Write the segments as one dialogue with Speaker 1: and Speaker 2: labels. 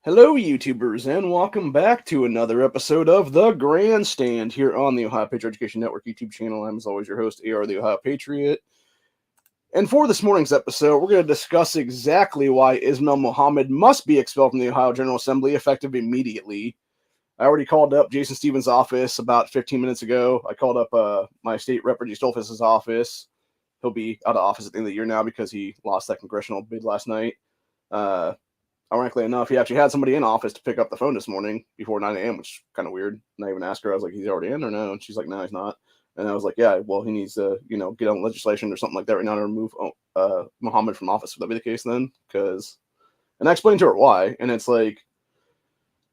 Speaker 1: Hello, YouTubers, and welcome back to another episode of The Grandstand here on the Ohio Patriot Education Network YouTube channel. I'm, as always, your host, AR the Ohio Patriot. And for this morning's episode, we're going to discuss exactly why Ismail Mohamed must be expelled from the Ohio General Assembly effective immediately. I already called up Jason Stevens' office about 15 minutes ago. I called up my state rep, Reggie Stolfus' office. He'll be out of office at the end of the year now because he lost that congressional bid last night. Ironically enough, he actually had somebody in office to pick up the phone this morning before 9 a.m., which is kind of weird. And I even asked her, I was like, he's already in or no? And she's like, no, he's not. And I was like, yeah, well, he needs to, get on legislation or something like that right now to remove Mohammed from office. Would that be the case then? And I explained to her why. And it's like,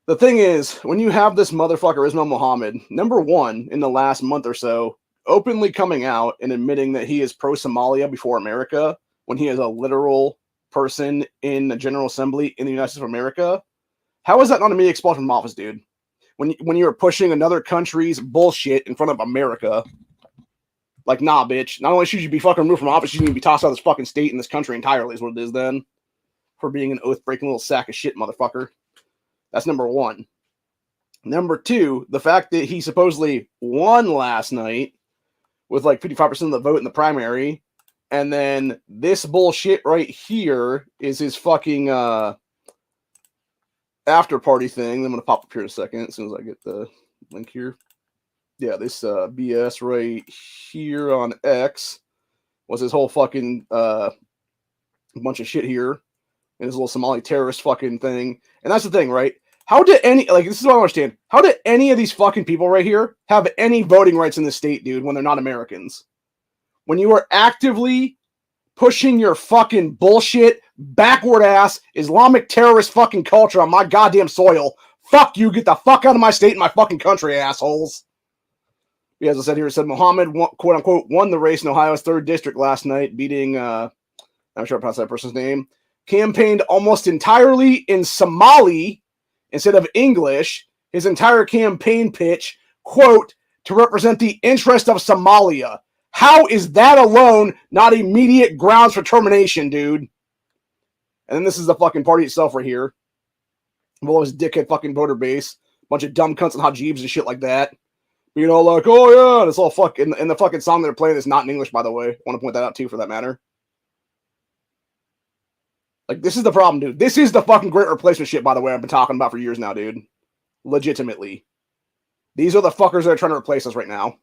Speaker 1: the thing is, when you have this motherfucker, Ismail Mohamed, number one, in the last month or so, openly coming out and admitting that he is pro-Somalia before America, when he is a literal person in the General Assembly in the United States of America, how is that not immediately expelled from office, dude? When you're pushing another country's bullshit in front of America, like, nah, bitch. Not only should you be fucking removed from office, you need to be tossed out of this fucking state and this country entirely is what it is then. For being an oath-breaking little sack of shit, motherfucker. That's number one. Number two, the fact that he supposedly won last night with like 55% of the vote in the primary, and then this bullshit right here is his fucking after party thing. I'm going to pop up here in a second as soon as I get the link here. Yeah, this BS right here on X was his whole fucking bunch of shit here. And his little Somali terrorist fucking thing. And that's the thing, right? How did this is what I understand. How did any of these fucking people right here have any voting rights in the state, dude, when they're not Americans? When you are actively pushing your fucking bullshit, backward-ass, Islamic terrorist fucking culture on my goddamn soil, fuck you, get the fuck out of my state and my fucking country, assholes. Yeah, as I said here, it said Mohammed, quote-unquote, won the race in Ohio's 3rd District last night, beating, I'm sure I pronounced that person's name, campaigned almost entirely in Somali instead of English, his entire campaign pitch, quote, to represent the interest of Somalia. How is that alone not immediate grounds for termination, dude? And then this is the fucking party itself right here. Well, his dickhead fucking voter base. Bunch of dumb cunts and hajibs and shit like that. You know, like, oh yeah, and it's all fucking, and the fucking song they're playing is not in English, by the way. I want to point that out too, for that matter. Like, this is the problem, dude. This is the fucking great replacement shit, by the way, I've been talking about for years now, dude. Legitimately. These are the fuckers that are trying to replace us right now.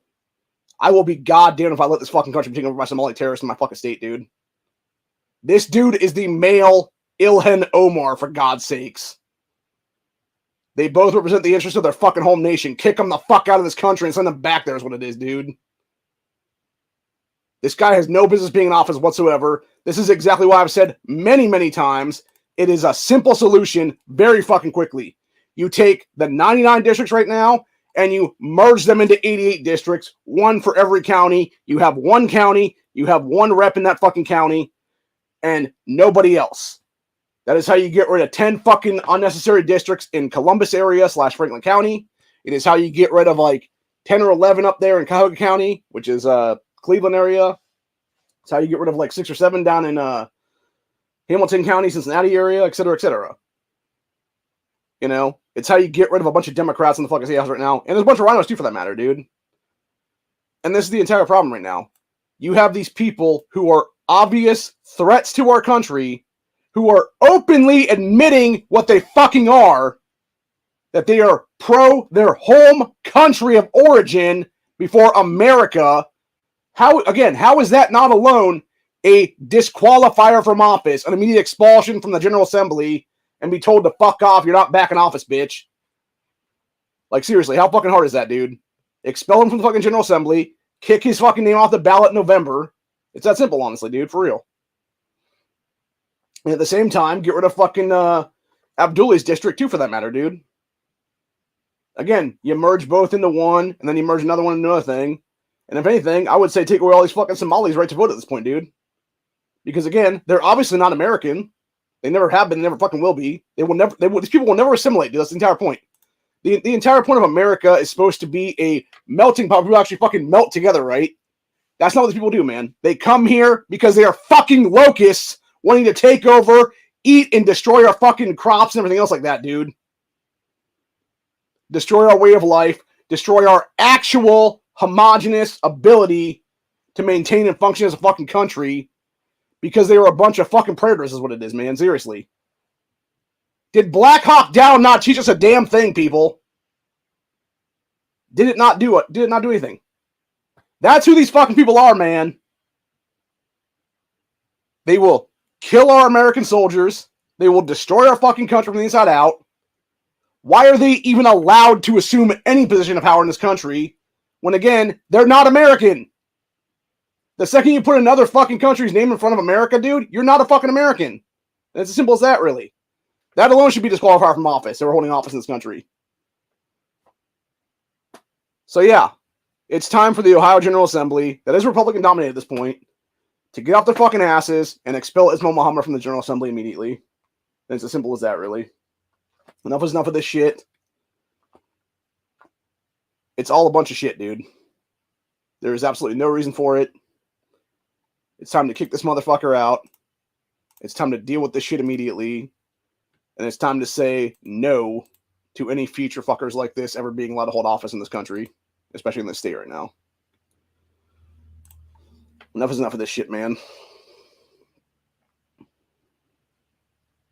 Speaker 1: I will be goddamn if I let this fucking country be taken over by Somali terrorists in my fucking state, dude. This dude is the male Ilhan Omar, for God's sakes. They both represent the interests of their fucking home nation. Kick them the fuck out of this country and send them back there is what it is, dude. This guy has no business being in office whatsoever. This is exactly why I've said many, many times. It is a simple solution very fucking quickly. You take the 99 districts right now and you merge them into 88 districts, one for every county. You have one county, you have one rep in that fucking county, and nobody else. That is how you get rid of 10 fucking unnecessary districts in Columbus area / Franklin County. It is how you get rid of like 10 or 11 up there in Cuyahoga County, which is Cleveland area. It's how you get rid of like 6 or 7 down in Hamilton County, Cincinnati area, et cetera, et cetera. You know, it's how you get rid of a bunch of Democrats in the fucking Statehouse right now. And there's a bunch of rhinos too, for that matter, dude. And this is the entire problem right now. You have these people who are obvious threats to our country, who are openly admitting what they fucking are, that they are pro their home country of origin before America. How is that not alone a disqualifier from office, an immediate expulsion from the General Assembly, and be told to fuck off, you're not back in office, bitch? Like, seriously, how fucking hard is that, dude? Expel him from the fucking General Assembly, kick his fucking name off the ballot in November. It's that simple, honestly, dude, for real. And at the same time, get rid of fucking Abdullah's district, too, for that matter, dude. Again, you merge both into one, and then you merge another one into another thing. And if anything, I would say take away all these fucking Somalis' right to vote at this point, dude. Because again, they're obviously not American. They never have been, they never fucking will be. These people will never assimilate, dude. That's the entire point. The entire point of America is supposed to be a melting pot. People actually fucking melt together, right? That's not what these people do, man. They come here because they are fucking locusts wanting to take over eat and destroy our fucking crops and everything else like that, dude. Destroy our way of life. Destroy our actual homogenous ability to maintain and function as a fucking country because they were a bunch of fucking predators is what it is, man. Seriously. Did Black Hawk Down not teach us a damn thing, people? Did it not do it? Did it not do anything? That's who these fucking people are, man. They will kill our American soldiers. They will destroy our fucking country from the inside out. Why are they even allowed to assume any position of power in this country when, again, they're not American? The second you put another fucking country's name in front of America, dude, you're not a fucking American. And it's as simple as that, really. That alone should be disqualified from office. They were holding office in this country. So, yeah, it's time for the Ohio General Assembly, that is Republican dominated at this point, to get off their fucking asses and expel Ismail Mohamed from the General Assembly immediately. And it's as simple as that, really. Enough is enough of this shit. It's all a bunch of shit, dude. There is absolutely no reason for it. It's time to kick this motherfucker out. It's time to deal with this shit immediately. And it's time to say no to any future fuckers like this ever being allowed to hold office in this country, especially in this state right now. Enough is enough of this shit, man.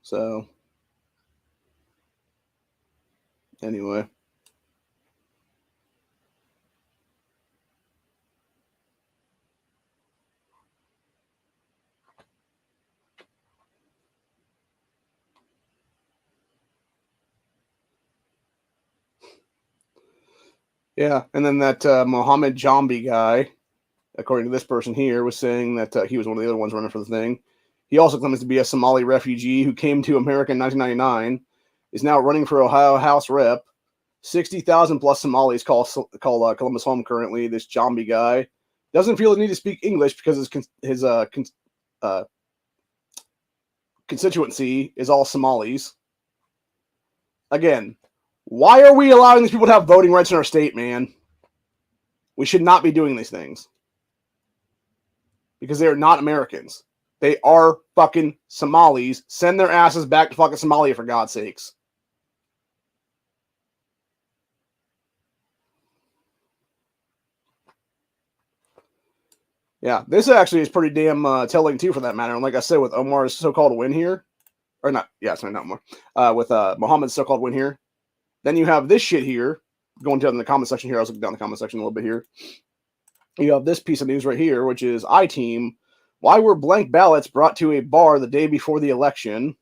Speaker 1: So, anyway. Yeah, and then that Mohammed Jambi guy, according to this person here, was saying that he was one of the other ones running for the thing. He also claims to be a Somali refugee who came to America in 1999, is now running for Ohio House Rep. 60,000 plus Somalis call Columbus home currently. This Jambi guy doesn't feel the need to speak English because his constituency is all Somalis. Again, why are we allowing these people to have voting rights in our state, man? We should not be doing these things. Because they are not Americans. They are fucking Somalis. Send their asses back to fucking Somalia, for God's sakes. Yeah, this actually is pretty damn telling, too, for that matter. And like I said, with Omar's so-called win here, or not, yeah, sorry, not Omar, with Mohammed's so-called win here, then you have this shit here, going down in the comment section here. I was looking down the comment section a little bit here. You have this piece of news right here, which is I-Team. Why were blank ballots brought to a bar the day before the election?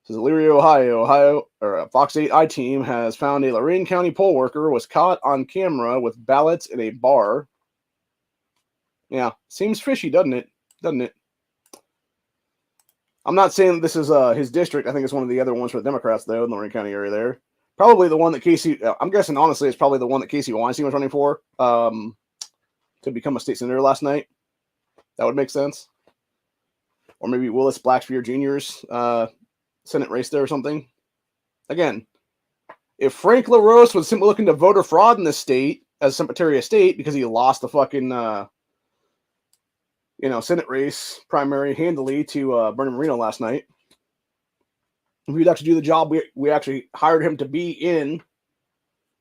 Speaker 1: This is Elyria, Ohio, or Fox 8 I-Team has found a Lorain County poll worker was caught on camera with ballots in a bar. Yeah, seems fishy, doesn't it? Doesn't it? I'm not saying this is his district. I think it's one of the other ones for the Democrats, though, in the Lorain County area there. Probably the one that Casey, I'm guessing, honestly, it's probably the one that Casey Weinstein was running for to become a state senator last night. That would make sense. Or maybe Willis Blackspear Jr.'s Senate race there or something. Again, if Frank LaRose was simply looking to voter fraud in this state as Secretary of State because he lost the fucking, Senate race primary handily to Bernie Moreno last night, if we'd actually do the job we actually hired him to be in,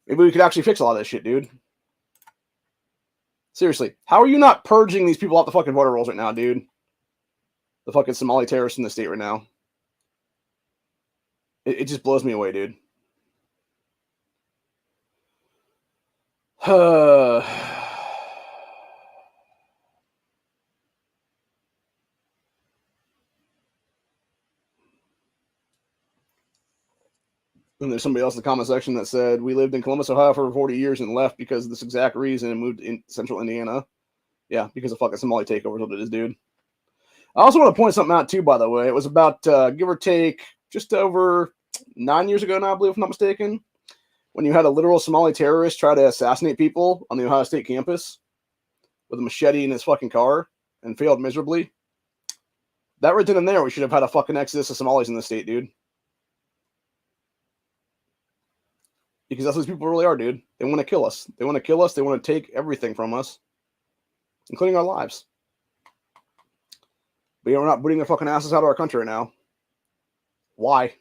Speaker 1: maybe we could actually fix a lot of this shit, dude. Seriously, how are you not purging these people off the fucking voter rolls right now, dude? The fucking Somali terrorists in the state right now. It just blows me away, dude. And there's somebody else in the comment section that said, we lived in Columbus, Ohio for 40 years and left because of this exact reason and moved in central Indiana. Yeah, because of fucking Somali takeovers, what it is, dude. I also want to point something out, too, by the way. It was about, give or take, just over 9 years ago now, I believe, if I'm not mistaken, when you had a literal Somali terrorist try to assassinate people on the Ohio State campus with a machete in his fucking car and failed miserably. That right then and there, we should have had a fucking exodus of Somalis in the state, dude. Because that's what these people really are, dude. They want to kill us. They want to kill us. They want to take everything from us, including our lives. But we're not putting their fucking asses out of our country right now. Why?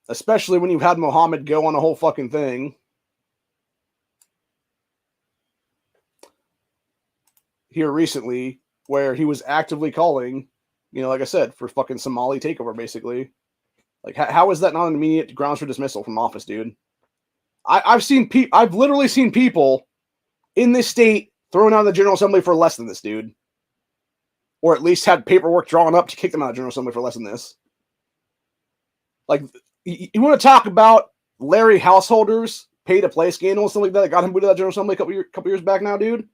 Speaker 1: Especially when you've had Mohamed go on a whole fucking thing here recently where he was actively calling, like I said, for fucking Somali takeover, basically. Like, how is that not an immediate grounds for dismissal from office, dude? I've literally seen people in this state thrown out of the General Assembly for less than this, dude. Or at least had paperwork drawn up to kick them out of the General Assembly for less than this. Like, you want to talk about Larry Householder's pay-to-play scandal and stuff like that got him booted out of the General Assembly a couple years back now, dude?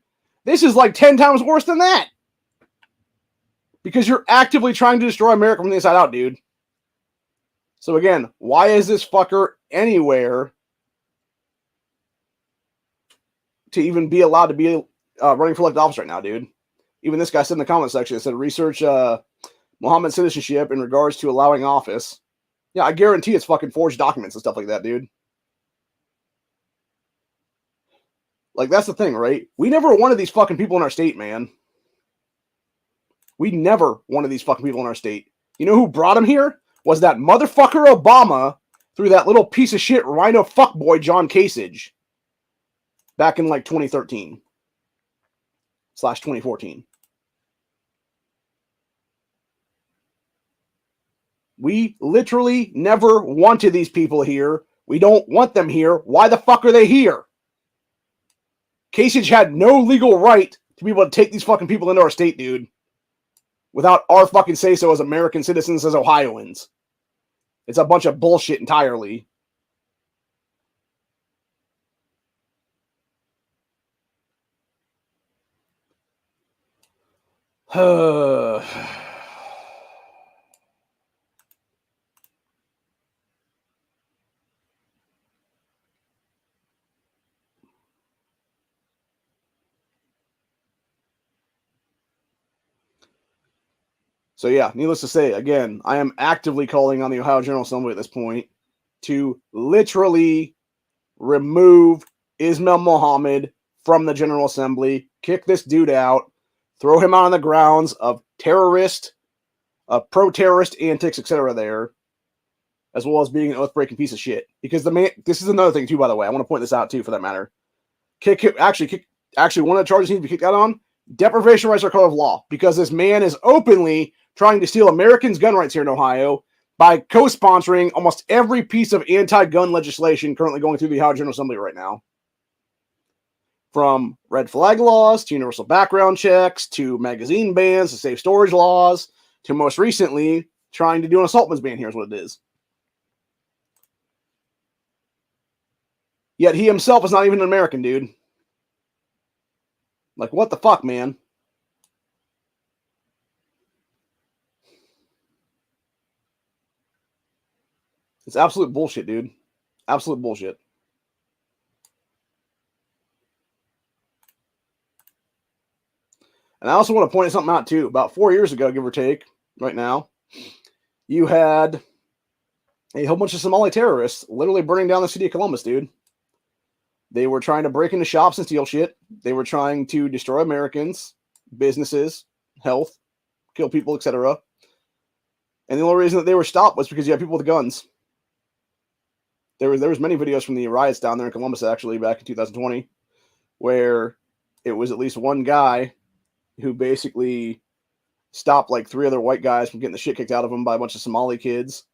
Speaker 1: This is like 10 times worse than that. Because you're actively trying to destroy America from the inside out, dude. So again, why is this fucker anywhere to even be allowed to be running for elected office right now, dude? Even this guy said in the comment section, it said, research Mohammed's citizenship in regards to allowing office. Yeah, I guarantee it's fucking forged documents and stuff like that, dude. Like, that's the thing, right? We never wanted these fucking people in our state, man. We never wanted these fucking people in our state. You know who brought them here? Was that motherfucker Obama through that little piece of shit rhino fuckboy John Kasich back in like 2013/2014. We literally never wanted these people here. We don't want them here. Why the fuck are they here? Kasich had no legal right to be able to take these fucking people into our state, dude. Without our fucking say-so as American citizens, as Ohioans. It's a bunch of bullshit entirely. So yeah, needless to say, again, I am actively calling on the Ohio General Assembly at this point to literally remove Ismail Mohamed from the General Assembly, kick this dude out, throw him out on the grounds of pro-terrorist antics, etc. there, as well as being an oath-breaking piece of shit. Because the man, this is another thing too, by the way. I want to point this out too, for that matter. Actually, one of the charges needs to be kicked out on deprivation of rights are code of law, because this man is openly trying to steal Americans' gun rights here in Ohio by co-sponsoring almost every piece of anti-gun legislation currently going through the Ohio General Assembly right now. From red flag laws, to universal background checks, to magazine bans, to safe storage laws, to most recently trying to do an assault weapons ban. Here's what it is. Yet he himself is not even an American, dude. Like, what the fuck, man? It's absolute bullshit, dude. Absolute bullshit. And I also want to point something out, too. About 4 years ago, give or take, right now, you had a whole bunch of Somali terrorists literally burning down the city of Columbus, dude. They were trying to break into shops and steal shit. They were trying to destroy Americans, businesses, health, kill people, etc. And the only reason that they were stopped was because you had people with guns. There was many videos from the riots down there in Columbus, actually, back in 2020, where it was at least one guy who basically stopped like 3 other white guys from getting the shit kicked out of them by a bunch of Somali kids,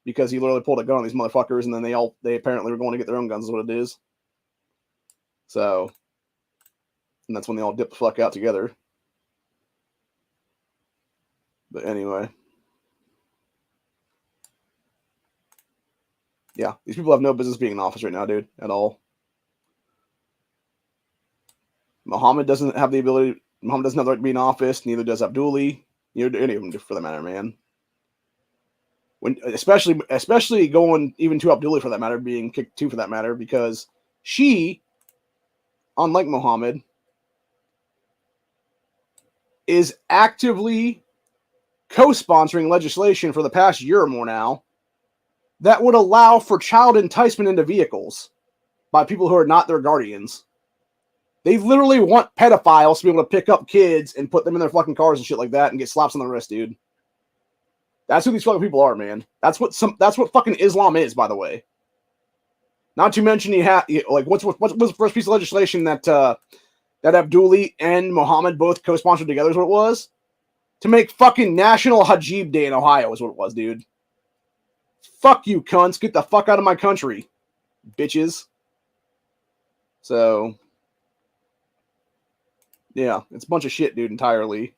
Speaker 1: because he literally pulled a gun on these motherfuckers, and then they apparently were going to get their own guns, is what it is. So, and that's when they all dipped the fuck out together. But anyway. Yeah, these people have no business being in office right now, dude, at all. Mohamed doesn't have the ability, Mohamed doesn't have the right to be in office, neither does Abduli, neither do any of them, for the matter, man. When especially going even to Abduli, for that matter, being kicked too, for that matter, because she, unlike Mohamed, is actively co-sponsoring legislation for the past year or more now that would allow for child enticement into vehicles by people who are not their guardians. They literally want pedophiles to be able to pick up kids and put them in their fucking cars and shit like that and get slaps on the wrist, dude. That's who these fucking people are, man. That's what fucking Islam is, by the way. Not to mention what's the first piece of legislation that Abduli and Mohammed both co-sponsored together is what it was? To make fucking National Hajib Day in Ohio is what it was, dude. Fuck you, cunts. Get the fuck out of my country, bitches. So, yeah, it's a bunch of shit, dude, entirely.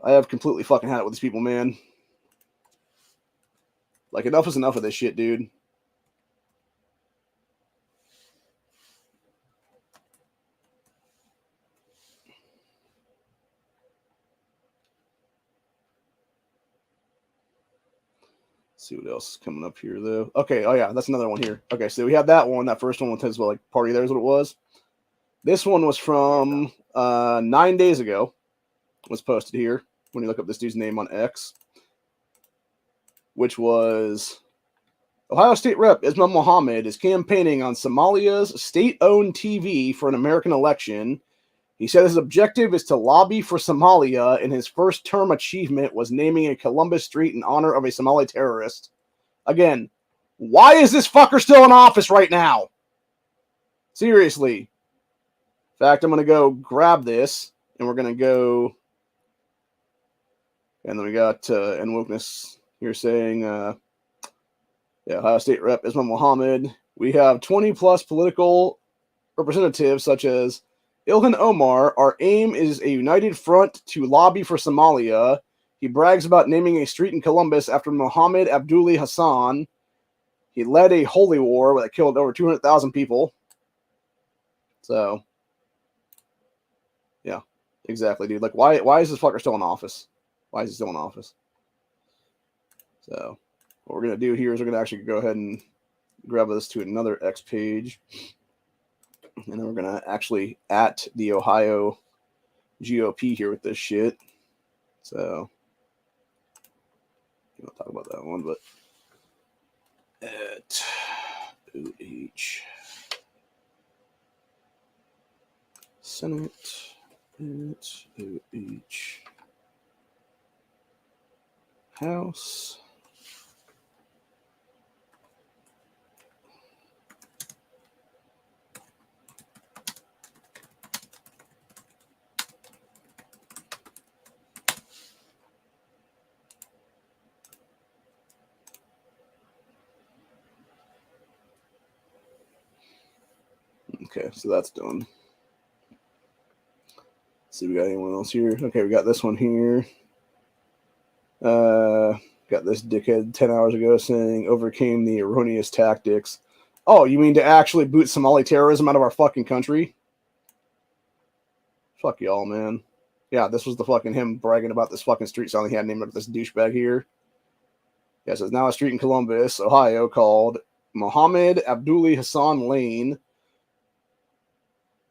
Speaker 1: I have completely fucking had it with these people, man. Like, enough is enough of this shit, dude. See what else is coming up here, though. Okay, oh yeah, that's another one here. Okay, so we had that one. That first one was like party there is what it was. This one was from 9 days ago. It was posted here when you look up this dude's name on X, which was Ohio State Rep Ismail Mohamed is campaigning on Somalia's state-owned TV for an American election. He said his objective is to lobby for Somalia, and his first term achievement was naming a Columbus street in honor of a Somali terrorist. Again, why is this fucker still in office right now? Seriously. In fact, I'm going to go grab this, and we're going to go... And then we got N Wokeness here saying, Ohio State Rep Ismail Mohamed. We have 20-plus political representatives such as Ilhan Omar. Our aim is a united front to lobby for Somalia. He brags about naming a street in Columbus after Mohammed Abduli Hassan. He led a holy war that killed over 200,000 people. So, yeah, exactly, dude. Like, why is this fucker still in office? Why is he still in office? So, what we're going to do here is we're going to actually go ahead and grab this to another X page. And then we're going to actually at the Ohio GOP here with this shit. So, I'll talk about that one, but at OH Senate at OH House. Okay, so that's done. Let's see, we got anyone else here? Okay, we got this one here. Got this dickhead 10 hours ago saying overcame the erroneous tactics. Oh, you mean to actually boot Somali terrorism out of our fucking country? Fuck y'all, man. Yeah, this was the fucking him bragging about this fucking street sign he had named after this douchebag here. Yeah, so it's now a street in Columbus, Ohio called Mohammed Abduli Hassan Lane.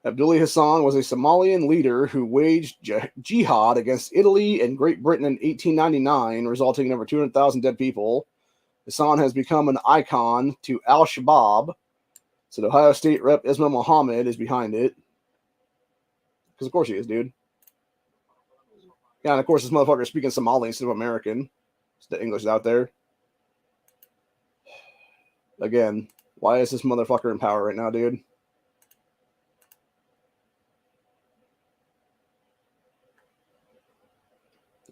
Speaker 1: Abduli Hassan was a Somalian leader who waged jihad against Italy and Great Britain in 1899, resulting in over 200,000 dead people. Hassan has become an icon to Al-Shabaab. So the Ohio State Rep Ismail Mohamed is behind it. Because of course he is, dude. Yeah, and of course this motherfucker is speaking Somali instead of American. The English is out there. Again, why is this motherfucker in power right now, dude?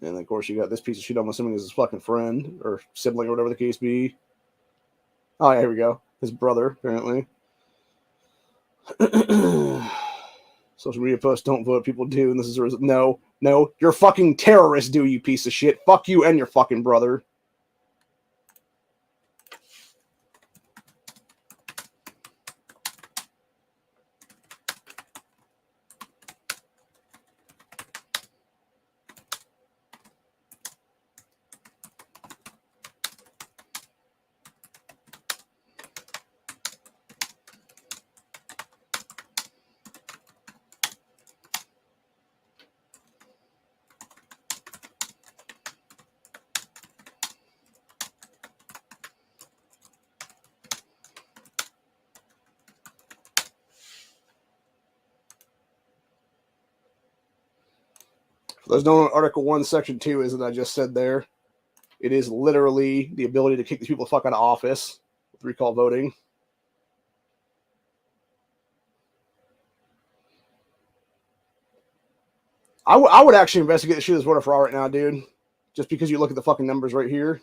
Speaker 1: And of course, you got this piece of shit. I'm assuming is his fucking friend or sibling or whatever the case be. Oh, yeah, here we go. His brother, apparently. Social media posts don't vote. People do. And this is no. You're fucking terrorists, do you piece of shit. Fuck you and your fucking brother. There's no Article 1, Section 2 is that I just said there. It is literally the ability to kick these people the fuck out of office with recall voting. I would actually investigate the shit as voter fraud right now, dude. Just because you look at the fucking numbers right here.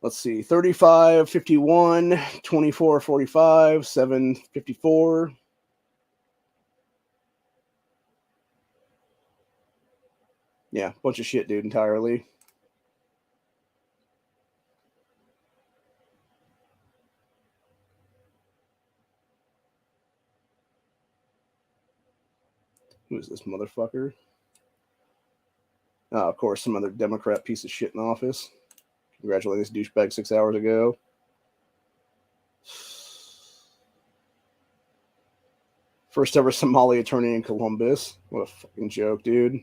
Speaker 1: Let's see. 35, 51, 24, 45, 7, 54. Yeah, bunch of shit, dude, entirely. Who is this motherfucker? Oh, of course, some other Democrat piece of shit in office. Congratulating this douchebag 6 hours ago. First ever Somali attorney in Columbus. What a fucking joke, dude.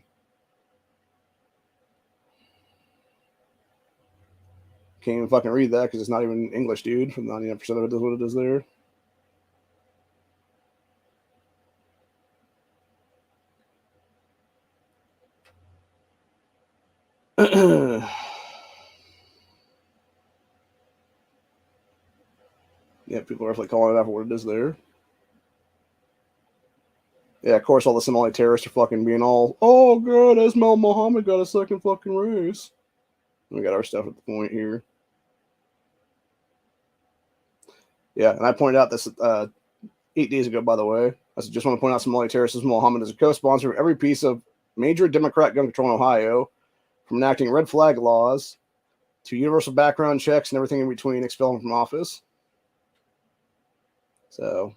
Speaker 1: Can't even fucking read that because it's not even English, dude. From 99% of it is what it is there. Yeah, people are like calling it out for what it is there. Yeah, of course, all the Somali terrorists are fucking being all, oh god, Ismail Mohamed got a second fucking race. We got our stuff at the point here. Yeah, and I pointed out this 8 days ago, by the way. I just want to point out Somali terrorist Ismail Mohamed is a co-sponsor of every piece of major Democrat gun control in Ohio, from enacting red flag laws to universal background checks and everything in between, expel him from office. So,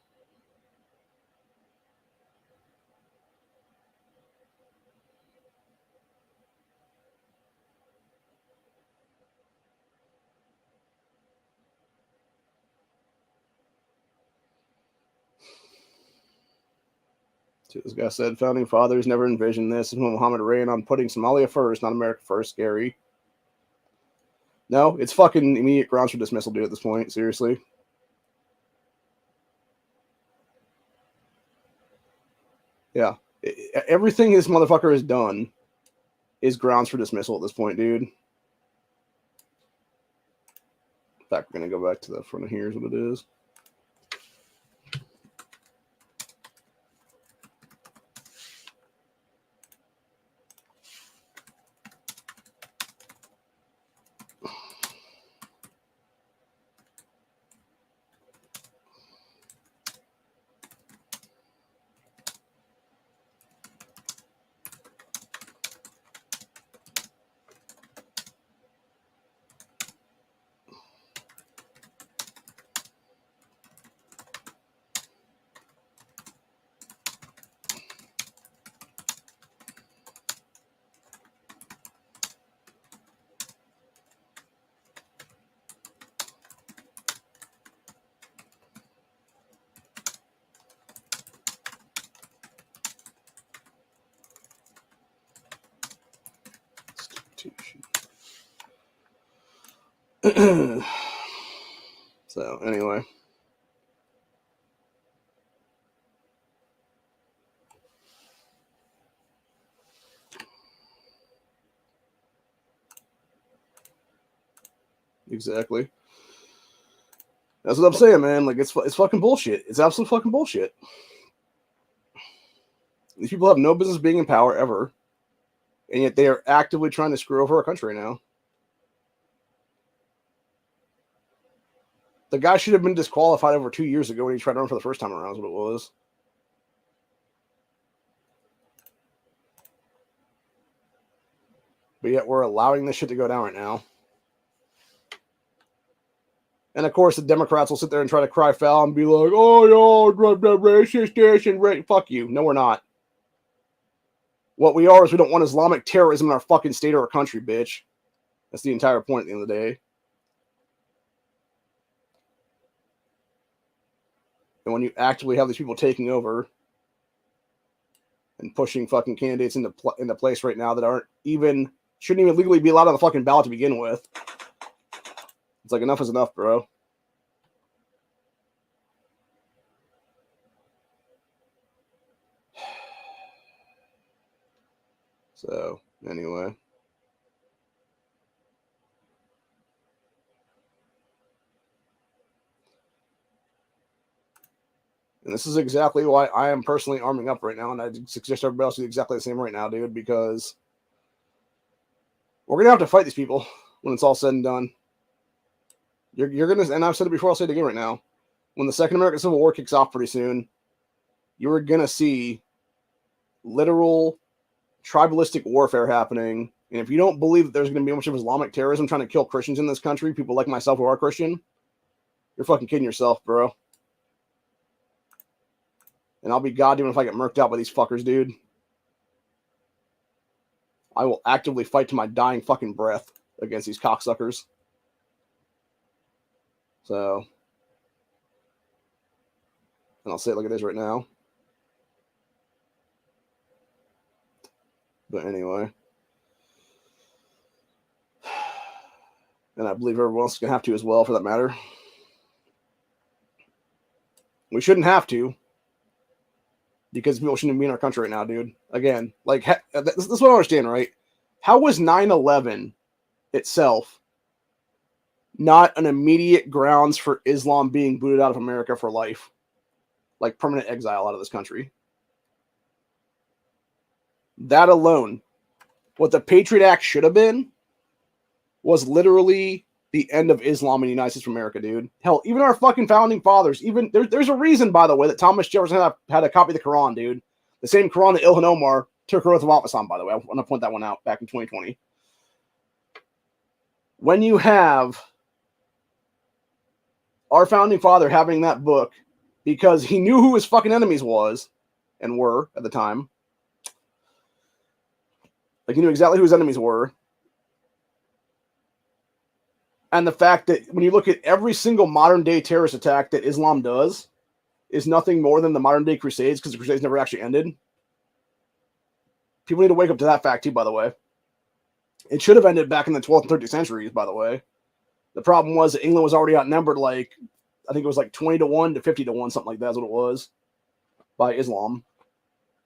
Speaker 1: this guy said, founding fathers never envisioned this. Ismail Mohamed ran on putting Somalia first, not America first. Scary. No, it's fucking immediate grounds for dismissal, dude, at this point. Seriously. Yeah. Everything this motherfucker has done is grounds for dismissal at this point, dude. In fact, we're going to go back to the front of here is what it is. So, anyway. Exactly. That's what I'm saying, man. Like, it's fucking bullshit. It's absolute fucking bullshit. These people have no business being in power ever, and yet they are actively trying to screw over our country now. The guy should have been disqualified over 2 years ago when he tried to run for the first time around, is what it was. But yet we're allowing this shit to go down right now. And of course, the Democrats will sit there and try to cry foul and be like, oh, no, racist this and fuck you. No, we're not. What we are is we don't want Islamic terrorism in our fucking state or our country, bitch. That's the entire point at the end of the day. And when you actively have these people taking over and pushing fucking candidates into place right now that shouldn't even legally be allowed on the fucking ballot to begin with. It's like, enough is enough, bro. So, anyway. And this is exactly why I am personally arming up right now, and I suggest everybody else do exactly the same right now, dude, because we're going to have to fight these people when it's all said and done. You're going to, and I've said it before, I'll say it again right now. When the Second American Civil War kicks off pretty soon, you're going to see literal tribalistic warfare happening. And if you don't believe that there's going to be much of Islamic terrorism trying to kill Christians in this country, people like myself who are Christian, you're fucking kidding yourself, bro. And I'll be goddamn if I get murked out by these fuckers, dude. I will actively fight to my dying fucking breath against these cocksuckers. So, and I'll say it like it is right now. But anyway. And I believe everyone else is going to have to as well, for that matter. We shouldn't have to. Because people shouldn't be in our country right now, dude. Again, like, this is what I understand, right? How was 9/11 itself not an immediate grounds for Islam being booted out of America for life? Like, permanent exile out of this country. That alone, what the Patriot Act should have been, was literally the end of Islam in the United States of America, dude. Hell, even our fucking founding fathers, even there's a reason, by the way, that Thomas Jefferson had a copy of the Quran, dude. The same Quran that Ilhan Omar took her oath of office on, by the way. I want to point that one out back in 2020. When you have our founding father having that book because he knew who his fucking enemies was and were at the time. Like, he knew exactly who his enemies were. And the fact that when you look at every single modern day terrorist attack that Islam does is nothing more than the modern day Crusades, because the Crusades never actually ended. People need to wake up to that fact too, by the way. It should have ended back in the 12th and 13th centuries, by the way. The problem was that England was already outnumbered, like, I think it was like 20-1 to 50-1, something like that is what it was, by Islam.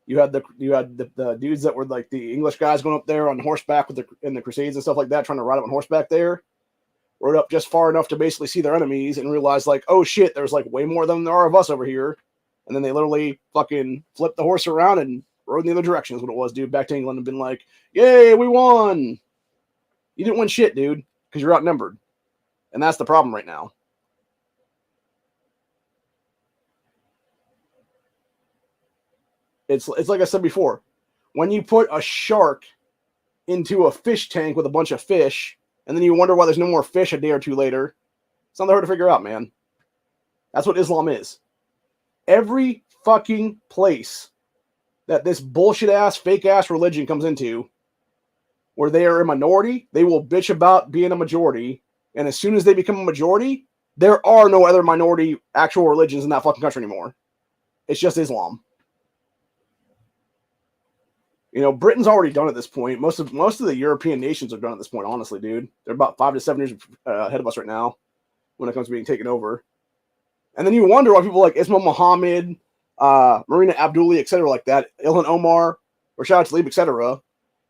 Speaker 1: You had the dudes that were like the English guys going up there on horseback in the Crusades and stuff like that, trying to ride up on horseback there. Rode up just far enough to basically see their enemies and realize, like, oh shit, there's like way more than there are of us over here. And then they literally fucking flipped the horse around and rode in the other direction is what it was, dude. Back to England and been like, yay, we won. You didn't win shit, dude, because you're outnumbered. And that's the problem right now. It's like I said before. When you put a shark into a fish tank with a bunch of fish, and then you wonder why there's no more fish a day or two later, it's not that hard to figure out, man. That's what Islam is. Every fucking place that this bullshit-ass, fake-ass religion comes into, where they are a minority, they will bitch about being a majority, and as soon as they become a majority, there are no other minority actual religions in that fucking country anymore. It's just Islam. You know, Britain's already done at this point. Most of the European nations are done at this point, honestly, dude. They're about 5 to 7 years ahead of us right now when it comes to being taken over. And then you wonder why people like Ismail Mohamed, Marina Abdulli, etc., like that, Ilhan Omar, Rashad Tlaib, etc.,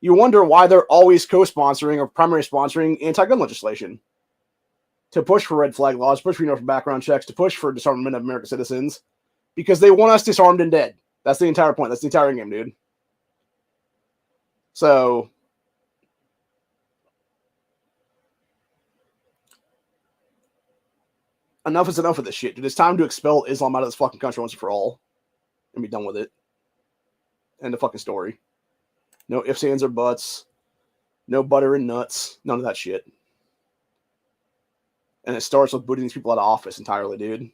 Speaker 1: you wonder why they're always co-sponsoring or primary sponsoring anti-gun legislation to push for red flag laws, push for background checks, to push for disarmament of American citizens, because they want us disarmed and dead. That's the entire point. That's the entire game, dude. So, enough is enough of this shit, dude. It's time to expel Islam out of this fucking country once and for all and be done with it. End of fucking story. No ifs, ands, or buts. No butter and nuts. None of that shit. And it starts with booting these people out of office entirely, dude.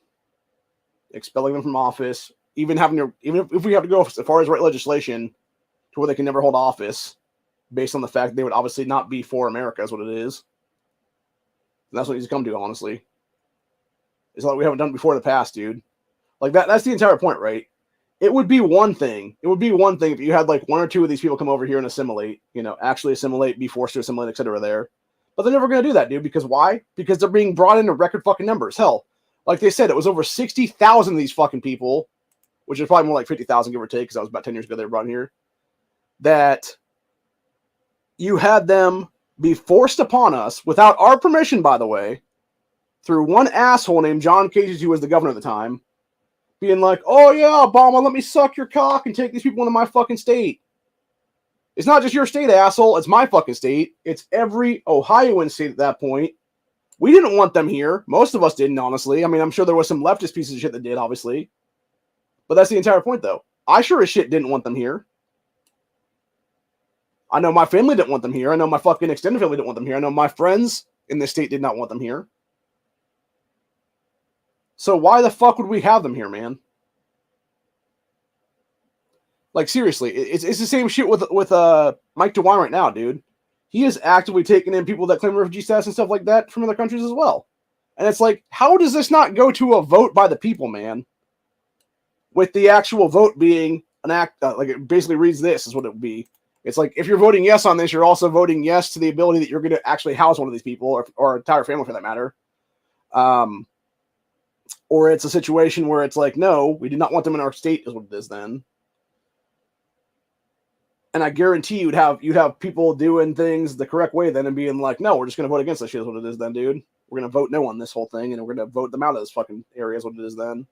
Speaker 1: Expelling them from office. Even if we have to go as far as write legislation to where they can never hold office, based on the fact that they would obviously not be for America, is what it is. And that's what it needs to come to, honestly. It's like we haven't done before in the past, dude. Like that's the entire point, right? It would be one thing. It would be one thing if you had like one or two of these people come over here and assimilate, actually assimilate, be forced to assimilate, etc. there. But they're never going to do that, dude. Because why? Because they're being brought into record fucking numbers. Hell, like they said, it was over 60,000 of these fucking people, which is probably more like 50,000, give or take, because that was about 10 years ago they were brought in here, that you had them be forced upon us without our permission, by the way, through one asshole named John Casey, who was the governor at the time, being like, oh yeah, Obama, let me suck your cock and take these people into my fucking state. It's not just your state, asshole. It's my fucking state. It's every Ohioan state at that point. We didn't want them here. Most of us didn't, honestly. I mean, I'm sure there was some leftist pieces of shit that did, obviously. But that's the entire point, though. I sure as shit didn't want them here. I know my family didn't want them here. I know my fucking extended family didn't want them here. I know my friends in this state did not want them here. So why the fuck would we have them here, man? Like, seriously, it's the same shit with Mike DeWine right now, dude. He is actively taking in people that claim refugee status and stuff like that from other countries as well. And it's like, how does this not go to a vote by the people, man? With the actual vote being an act, like it basically reads this is what it would be. It's like, if you're voting yes on this, you're also voting yes to the ability that you're going to actually house one of these people or entire family for that matter. Or it's a situation where it's like, no, we do not want them in our state is what it is then. And I guarantee you'd have people doing things the correct way then and being like, no, we're just going to vote against this shit is what it is then, dude. We're going to vote no on this whole thing and we're going to vote them out of this fucking area is what it is then.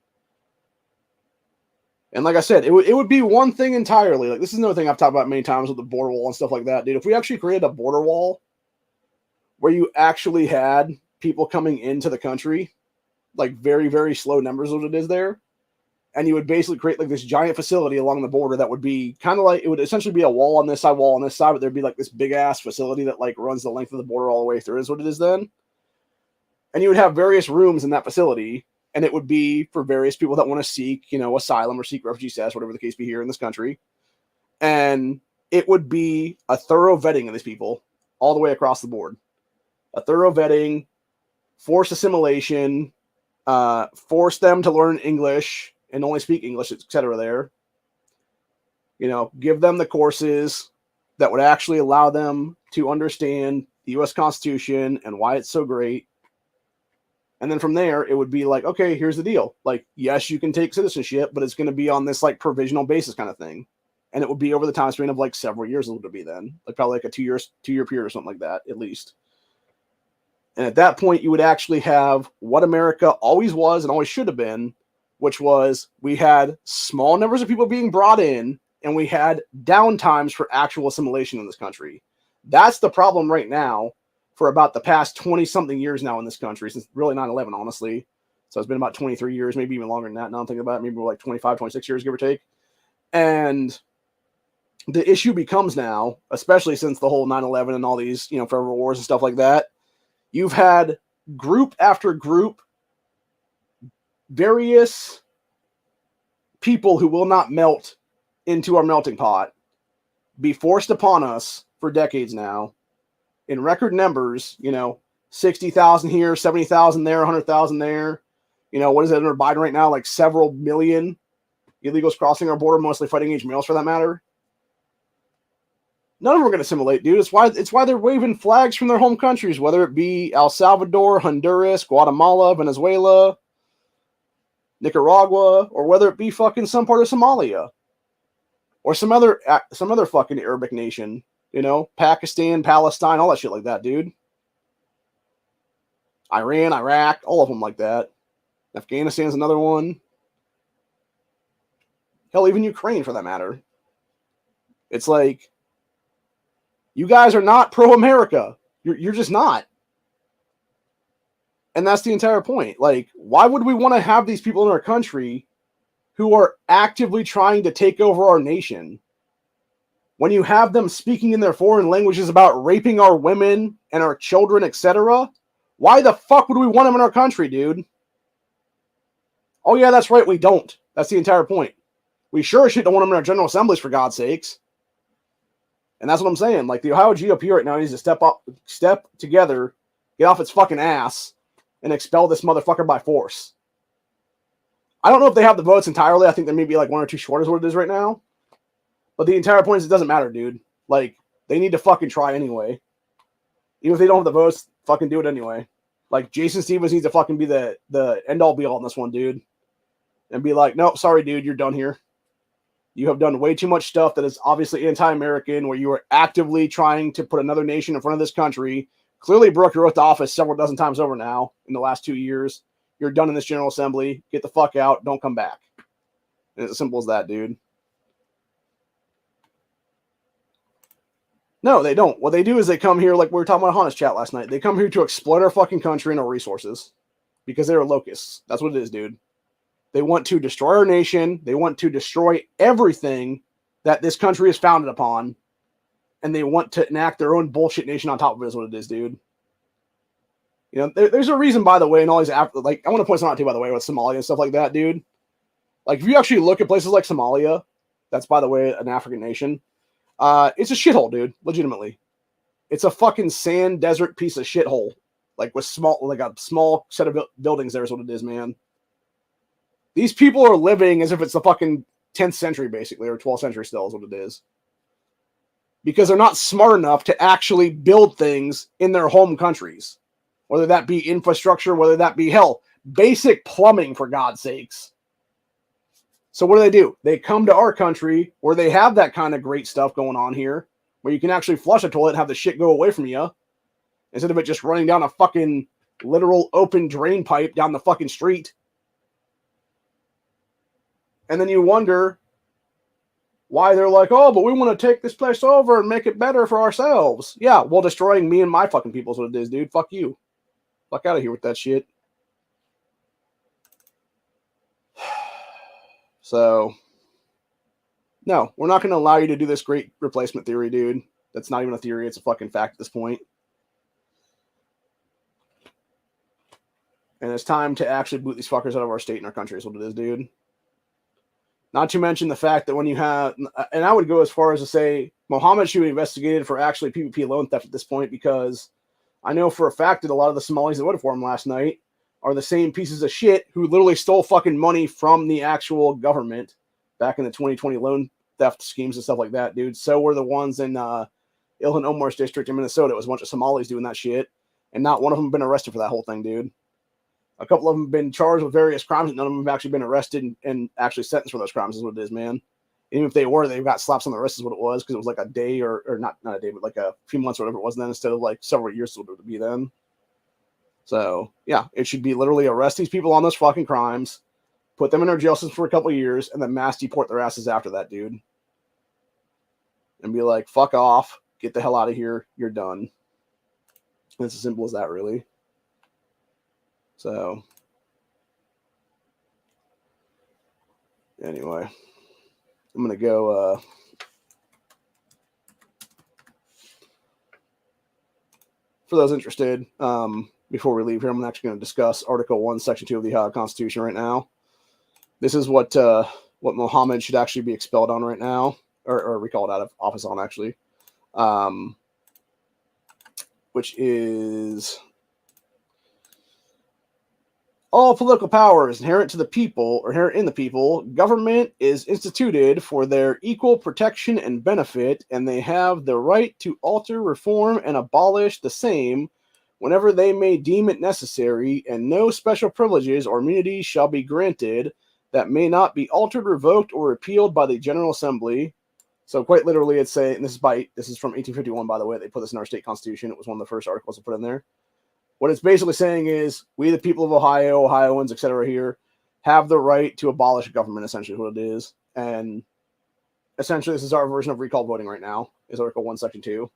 Speaker 1: And like I said, it would be one thing entirely. Like, this is another thing I've talked about many times with the border wall and stuff like that, dude. If we actually created a border wall where you actually had people coming into the country, like very, very slow numbers of what it is there, and you would basically create like this giant facility along the border that would be kind of like, it would essentially be a wall on this side, but there'd be like this big ass facility that like runs the length of the border all the way through is what it is then. And you would have various rooms in that facility, and it would be for various people that want to seek, asylum or seek refugee status, whatever the case be here in this country. And it would be a thorough vetting of these people all the way across the board. A thorough vetting, forced assimilation, force them to learn English and only speak English, etc. there. Give them the courses that would actually allow them to understand the U.S. Constitution and why it's so great. And then from there, it would be like, okay, here's the deal. Like, yes, you can take citizenship, but it's going to be on this like provisional basis kind of thing. And it would be over the time span of like several years. It would be then like probably like a two-year period or something like that, at least. And at that point, you would actually have what America always was and always should have been, which was we had small numbers of people being brought in and we had downtimes for actual assimilation in this country. That's the problem right now for about the past 20-something years now in this country, since really 9/11, honestly. So it's been about 23 years, maybe even longer than that. Now I'm thinking about it, maybe more like 25, 26 years, give or take. And the issue becomes now, especially since the whole 9/11 and all these, forever wars and stuff like that, you've had group after group, various people who will not melt into our melting pot be forced upon us for decades now in record numbers, 60,000 here, 70,000 there, 100,000 there. What is it under Biden right now? Like several million illegals crossing our border, mostly fighting age males for that matter. None of them are going to assimilate, dude. It's why they're waving flags from their home countries, whether it be El Salvador, Honduras, Guatemala, Venezuela, Nicaragua, or whether it be fucking some part of Somalia or some other fucking Arabic nation, Pakistan, Palestine, all that shit like that, dude. Iran, Iraq, all of them like that. Afghanistan's another one. Hell, even Ukraine for that matter. It's like, you guys are not pro-America. You're just not. And that's the entire point. Like, why would we want to have these people in our country who are actively trying to take over our nation when you have them speaking in their foreign languages about raping our women and our children, etc.? Why the fuck would we want them in our country, dude? Oh yeah, that's right, we don't. That's the entire point. We sure as shit don't want them in our General Assemblies, for God's sakes. And that's what I'm saying. Like, the Ohio GOP right now needs to step together, get off its fucking ass, and expel this motherfucker by force. I don't know if they have the votes entirely. I think they may be like one or two short is what it is right now. But the entire point is it doesn't matter, dude. Like, they need to fucking try anyway. Even if they don't have the votes, fucking do it anyway. Like, Jason Stevens needs to fucking be the end-all be-all in this one, dude. And be like, nope, sorry, dude, you're done here. You have done way too much stuff that is obviously anti-American, where you are actively trying to put another nation in front of this country. Clearly broke your oath to office several dozen times over now in the last 2 years. You're done in this General Assembly. Get the fuck out. Don't come back. And it's as simple as that, dude. No, they don't. What they do is they come here, like we were talking about Hannes chat last night. They come here to exploit our fucking country and our resources because they're locusts. That's what it is, dude. They want to destroy our nation. They want to destroy everything that this country is founded upon. And they want to enact their own bullshit nation on top of it is what it is, dude. You know, there's a reason, by the way, and all these, like, I want to point something out too, by the way, with Somalia and stuff like that, dude. Like, if you actually look at places like Somalia, that's, by the way, an African nation, it's a shithole, dude, legitimately. It's a fucking sand desert piece of shithole. Like, with a small set of buildings there is what it is, man. These people are living as if it's the fucking 10th century, basically, or 12th century still is what it is. Because they're not smart enough to actually build things in their home countries. Whether that be infrastructure, whether that be, hell, basic plumbing, for God's sakes. So what do? They come to our country where they have that kind of great stuff going on here, where you can actually flush a toilet and have the shit go away from you, instead of it just running down a fucking literal open drain pipe down the fucking street. And then you wonder why they're like, oh, but we want to take this place over and make it better for ourselves. Yeah, well, destroying me and my fucking people is what it is, dude. Fuck you. Fuck out of here with that shit. So, no, we're not going to allow you to do this great replacement theory, dude. That's not even a theory. It's a fucking fact at this point. And it's time to actually boot these fuckers out of our state and our country is what it is, dude. Not to mention the fact that when you have, and I would go as far as to say, Mohamed should be investigated for actually PvP loan theft at this point, because I know for a fact that a lot of the Somalis that voted for him last night are the same pieces of shit who literally stole fucking money from the actual government back in the 2020 loan theft schemes and stuff like that, dude. So were the ones in Ilhan Omar's district in Minnesota. It was a bunch of Somalis doing that shit, and not one of them been arrested for that whole thing, dude. A couple of them have been charged with various crimes, and none of them have actually been arrested and actually sentenced for those crimes is what it is, man. Even if they were, they got slaps on the wrist is what it was, because it was like a day or not a day, but like a few months or whatever it was then, instead of like several years it would be then. So, yeah, it should be literally arrest these people on those fucking crimes, put them in their jail system for a couple of years, and then mass deport their asses after that, dude. And be like, fuck off, get the hell out of here, you're done. And it's as simple as that, really. So, anyway, I'm going to go, for those interested, before we leave here, I'm actually going to discuss Article 1, Section 2 of the Ohio Constitution right now. This is what Mohamed should actually be expelled on right now, or recalled out of office on, actually, which is... all political power is inherent to the people, or inherent in the people. Government is instituted for their equal protection and benefit, and they have the right to alter, reform, and abolish the same whenever they may deem it necessary, and no special privileges or immunities shall be granted that may not be altered, revoked, or repealed by the General Assembly. So quite literally, it's saying, and this is from 1851, by the way. They put this in our state constitution. It was one of the first articles to put in there. What it's basically saying is, we, the people of Ohio, Ohioans, etc., here, have the right to abolish government, essentially, is what it is. And essentially, this is our version of recall voting right now, is Article 1, Section 2.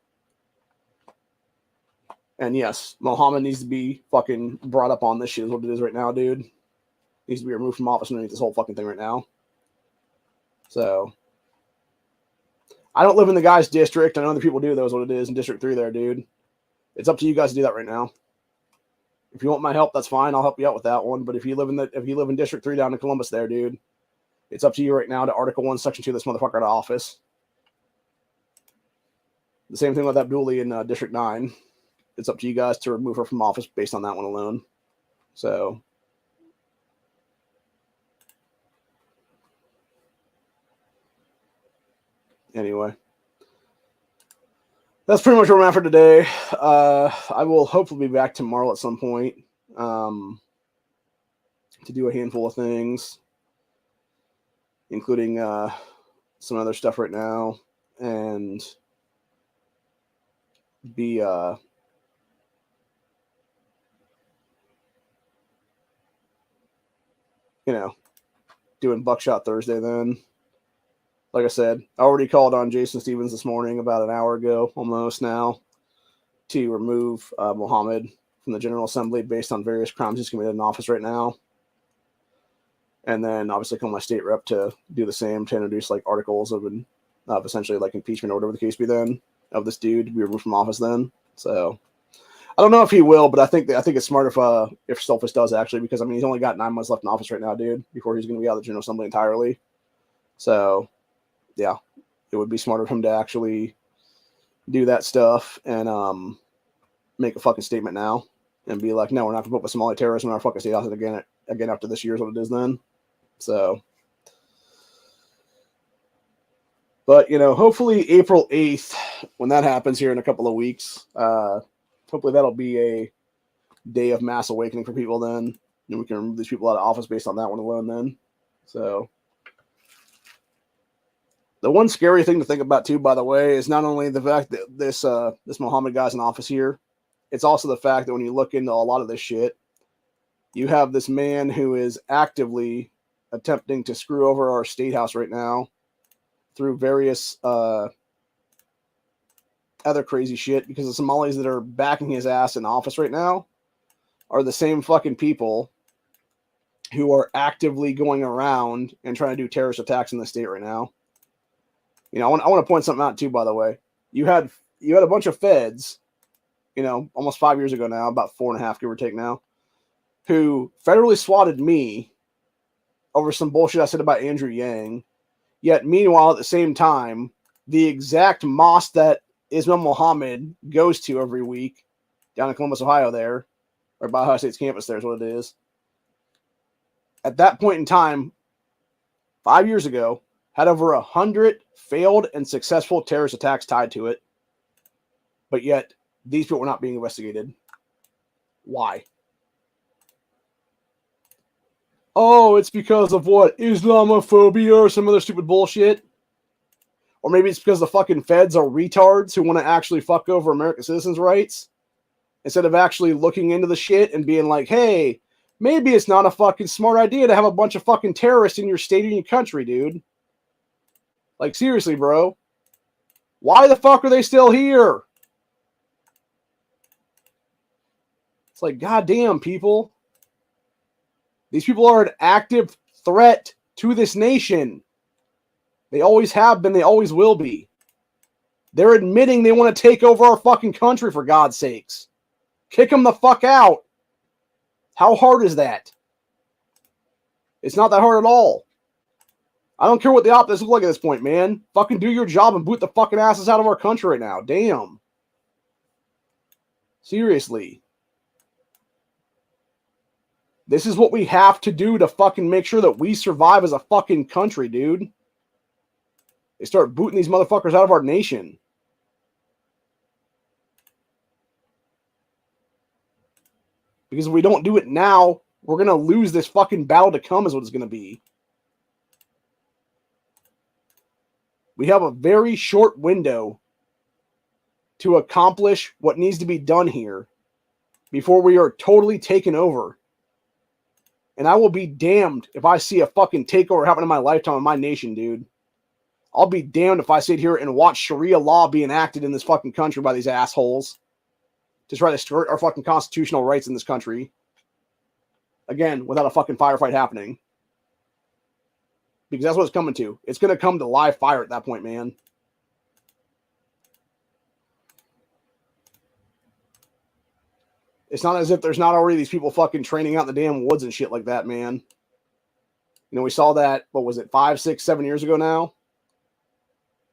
Speaker 1: And yes, Mohamed needs to be fucking brought up on this shit, is what it is right now, dude. Needs to be removed from office underneath this whole fucking thing right now. So, I don't live in the guy's district. I know other people do, that is what it is, in District 3 there, dude. It's up to you guys to do that right now. If you want my help, that's fine. I'll help you out with that one. But if you live in District 3 down in Columbus there, dude, it's up to you right now to Article 1, Section 2 this motherfucker out of office. The same thing with that Dooley in District 9. It's up to you guys to remove her from office based on that one alone. So, anyway. That's pretty much where I'm at for today. I will hopefully be back tomorrow at some point to do a handful of things, including some other stuff right now and be doing Buckshot Thursday then. Like I said, I already called on Jason Stevens this morning about an hour ago, almost now, to remove Mohamed from the General Assembly based on various crimes he's committed in office right now. And then obviously call my state rep to do the same, to introduce like articles of essentially like impeachment or whatever the case be then of this dude to be removed from office then. So I don't know if he will, but I think it's smart if Stolfus does actually, because I mean he's only got 9 months left in office right now, dude, before he's going to be out of the General Assembly entirely. So yeah, it would be smarter of him to actually do that stuff and make a fucking statement now and be like, no, we're not going to put up with Somali terrorism in our fucking state house again after this year is what it is then. So, but hopefully April 8th, when that happens here in a couple of weeks, hopefully that'll be a day of mass awakening for people then, and we can remove these people out of office based on that one alone then. So the one scary thing to think about too, by the way, is not only the fact that this Mohammed guy's in office here, it's also the fact that when you look into a lot of this shit, you have this man who is actively attempting to screw over our Statehouse right now through various other crazy shit, because the Somalis that are backing his ass in office right now are the same fucking people who are actively going around and trying to do terrorist attacks in the state right now. I want to point something out too, by the way. You had a bunch of feds, almost 5 years ago now, about 4.5, give or take now, who federally swatted me over some bullshit I said about Andrew Yang. Yet, meanwhile, at the same time, the exact mosque that Ismail Mohamed goes to every week down in Columbus, Ohio there, or by Ohio State's campus there is what it is. At that point in time, 5 years ago, had over 100 failed and successful terrorist attacks tied to it. But yet, these people were not being investigated. Why? Oh, it's because of what? Islamophobia or some other stupid bullshit? Or maybe it's because the fucking feds are retards who want to actually fuck over American citizens' rights instead of actually looking into the shit and being like, hey, maybe it's not a fucking smart idea to have a bunch of fucking terrorists in your state or your country, dude. Like, seriously, bro. Why the fuck are they still here? It's like, goddamn, people. These people are an active threat to this nation. They always have been. They always will be. They're admitting they want to take over our fucking country, for God's sakes. Kick them the fuck out. How hard is that? It's not that hard at all. I don't care what the optics look like at this point, man. Fucking do your job and boot the fucking asses out of our country right now. Damn. Seriously. This is what we have to do to fucking make sure that we survive as a fucking country, dude. They start booting these motherfuckers out of our nation. Because if we don't do it now, we're going to lose this fucking battle to come is what it's going to be. We have a very short window to accomplish what needs to be done here before we are totally taken over. And I will be damned if I see a fucking takeover happen in my lifetime in my nation, dude. I'll be damned if I sit here and watch Sharia law being enacted in this fucking country by these assholes to try to skirt our fucking constitutional rights in this country. Again, without a fucking firefight happening. Because that's what it's coming to. It's going to come to live fire at that point, man. It's not as if there's not already these people fucking training out in the damn woods and shit like that, man. We saw that, what was it, 5, 6, 7 years ago now?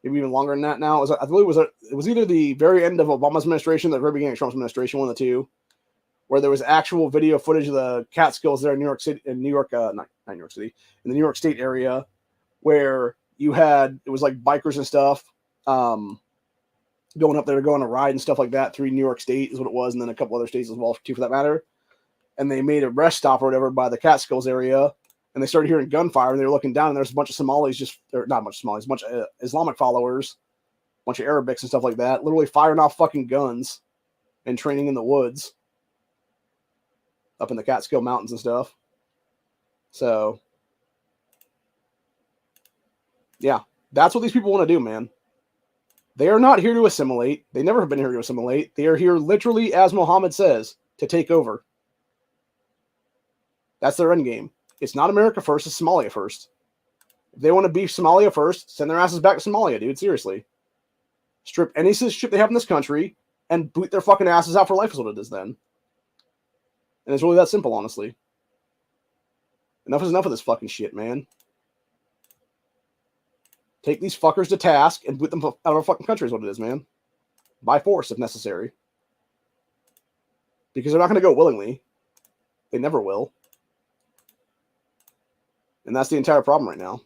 Speaker 1: Maybe even longer than that now. I believe it was either the very end of Obama's administration or the very beginning of Trump's administration, one of the two, where there was actual video footage of the Catskills there in New York City, in New York, not New York City, in the New York State area, where you had, it was like bikers and stuff, going up there to go on a ride and stuff like that through New York State is what it was, and then a couple other states as well too, for that matter. And they made a rest stop or whatever by the Catskills area, And they started hearing gunfire, and they were looking down, and there's a bunch of Somalis, or not a bunch of Somalis, a bunch of Islamic followers, a bunch of Arabics and stuff like that, literally firing off fucking guns and training in the woods up in the Catskill Mountains and stuff. So, yeah, that's what these people want to do, man. They are not here to assimilate. They never have been here to assimilate. They are here literally, as Mohammed says, to take over. That's their end game. It's not America first, it's Somalia first. If they want to be Somalia first, send their asses back to Somalia, dude. Seriously. Strip any citizenship they have in this country and boot their fucking asses out for life is what it is then. And it's really that simple, honestly. Enough is enough of this fucking shit, man. Take these fuckers to task and boot them out of our fucking country is what it is, man. By force, if necessary. Because they're not going to go willingly. They never will. And that's the entire problem right now.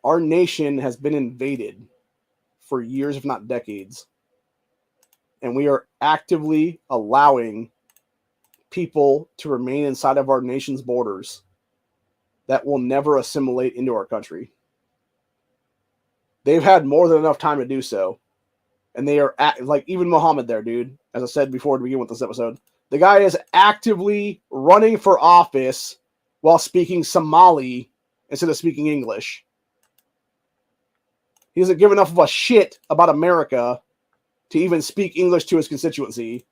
Speaker 1: Our nation has been invaded for years, if not decades. And we are actively allowing people to remain inside of our nation's borders that will never assimilate into our country. They've had more than enough time to do so. And they are, like, even Mohammed there, dude, as I said before to begin with this episode, the guy is actively running for office while speaking Somali instead of speaking English. He doesn't give enough of a shit about America to even speak English to his constituency.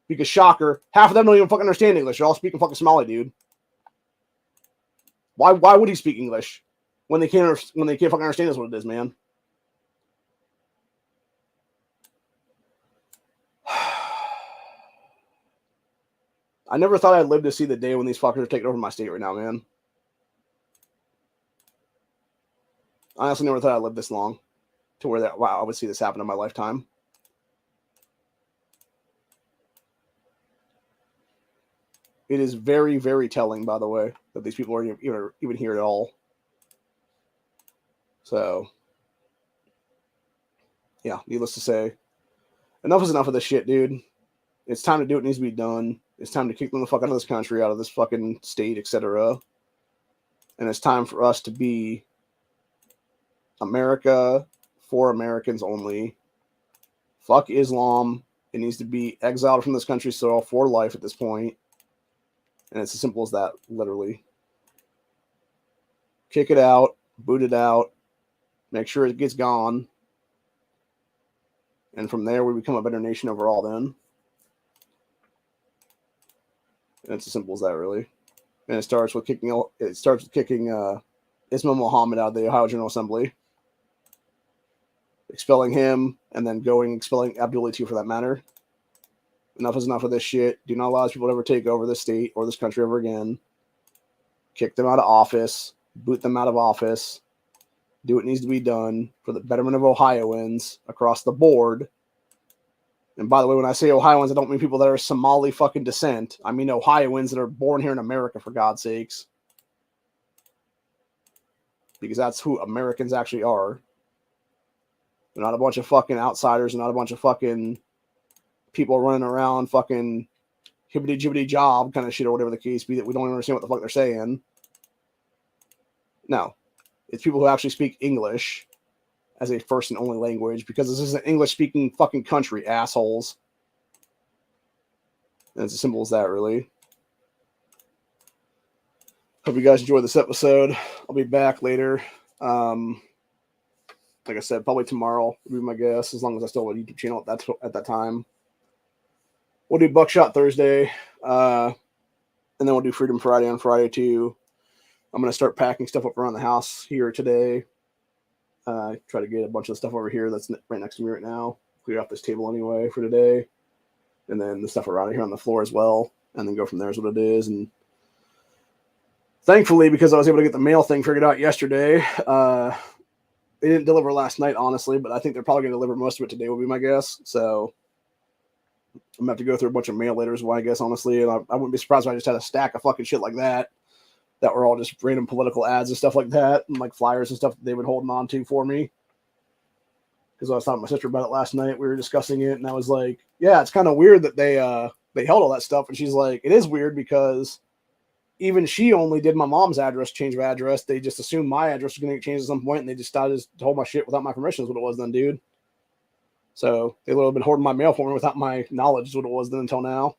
Speaker 1: Because, shocker, half of them don't even fucking understand English. They're all speaking fucking Somali, dude. Why would he speak English when they can't fucking understand? Is what it is, man. I never thought I'd live to see the day when these fuckers are taking over my state right now, man. I honestly never thought I'd live this long to where I would see this happen in my lifetime. It is very, very telling, by the way, that these people are even here at all. So, yeah, needless to say, enough is enough of this shit, dude. It's time to do what needs to be done. It's time to kick them the fuck out of this country, out of this fucking state, etc. And it's time for us to be America for Americans only. Fuck Islam. It needs to be exiled from this country soil for life at this point. And it's as simple as that, literally. Kick it out, boot it out, make sure it gets gone. And from there, we become a better nation overall then. And it's as simple as that, really. And it starts with kicking Ismail Mohamed out of the Ohio General Assembly. Expelling him, and then expelling Abdul Latif for that matter. Enough is enough of this shit. Do not allow these people to ever take over this state or this country ever again. Kick them out of office. Boot them out of office. Do what needs to be done for the betterment of Ohioans across the board. And by the way, when I say Ohioans, I don't mean people that are Somali fucking descent. I mean Ohioans that are born here in America, for God's sakes. Because that's who Americans actually are. They're not a bunch of fucking outsiders. They're not a bunch of fucking people running around fucking hibbity-jibbity job kind of shit or whatever the case be that we don't even understand what the fuck they're saying. No. It's people who actually speak English as a first and only language, because this is an English-speaking fucking country, assholes. And it's as simple as that, really. Hope you guys enjoyed this episode. I'll be back later. Like I said, probably tomorrow will be my guess, as long as I still have a YouTube channel at that time. We'll do Buckshot Thursday, and then we'll do Freedom Friday on Friday, too. I'm going to start packing stuff up around the house here today. Try to get a bunch of stuff over here that's right next to me right now. Clear off this table anyway for today. And then the stuff around here on the floor as well. And then go from there is what it is. And thankfully, because I was able to get the mail thing figured out yesterday, they didn't deliver last night, honestly, but I think they're probably going to deliver most of it today, will be my guess. So I'm going to have to go through a bunch of mail later, is what I guess, honestly. And I wouldn't be surprised if I just had a stack of fucking shit like that were all just random political ads and stuff like that, and like flyers and stuff that they've been holding on to for me. Because I was talking to my sister about it last night. We were discussing it, and I was like, yeah, it's kind of weird that they they held all that stuff. And she's like, it is weird because even she only did my mom's address, change of address. They just assumed my address was going to get changed at some point, and they just started to hold my shit without my permission is what it was then, dude. So they would have been hoarding my mail for me without my knowledge is what it was then until now.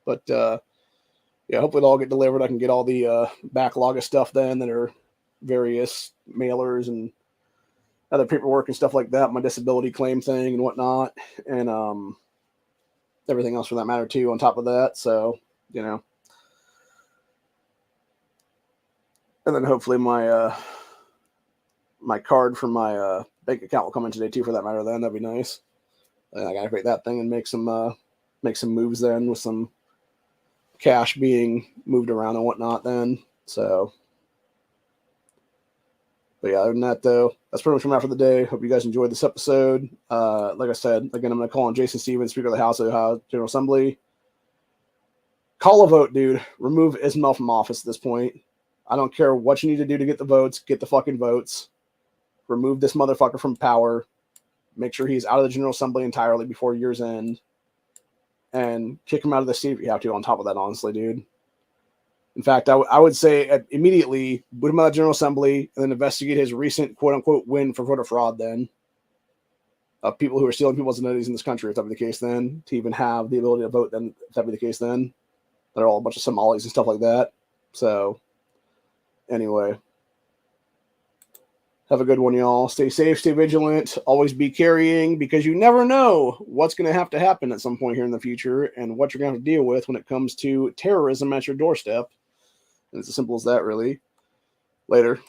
Speaker 1: But yeah, hopefully it'll all get delivered. I can get all the backlog of stuff then that are various mailers and other paperwork and stuff like that, my disability claim thing and whatnot, and everything else for that matter too on top of that. So, you know. And then hopefully my my card for my bank account will come in today too for that matter then. That'd be nice. And I gotta create that thing and make some moves then with some cash being moved around and whatnot then. So, but yeah, other than that though, that's pretty much from out for the day. Hope you guys enjoyed this episode. Like I said, again, I'm gonna call on Jason Stevens, Speaker of the House of the Ohio General Assembly. Call a vote, dude. Remove Ismail from office at this point. I don't care what you need to do to get the votes. Get the fucking votes. Remove this motherfucker from power. Make sure he's out of the General Assembly entirely before year's end. And kick him out of the seat if you have to on top of that, honestly, dude. In fact, I would say immediately boot him out of the General Assembly and then investigate his recent quote-unquote win for voter fraud then. Of people who are stealing people's identities in this country, if that be the case then. To even have the ability to vote then, if that be the case then. They're all a bunch of Somalis and stuff like that. So, anyway. Have a good one, y'all. Stay safe, stay vigilant, always be carrying, because you never know what's going to have to happen at some point here in the future and what you're going to have to deal with when it comes to terrorism at your doorstep. And it's as simple as that, really. Later.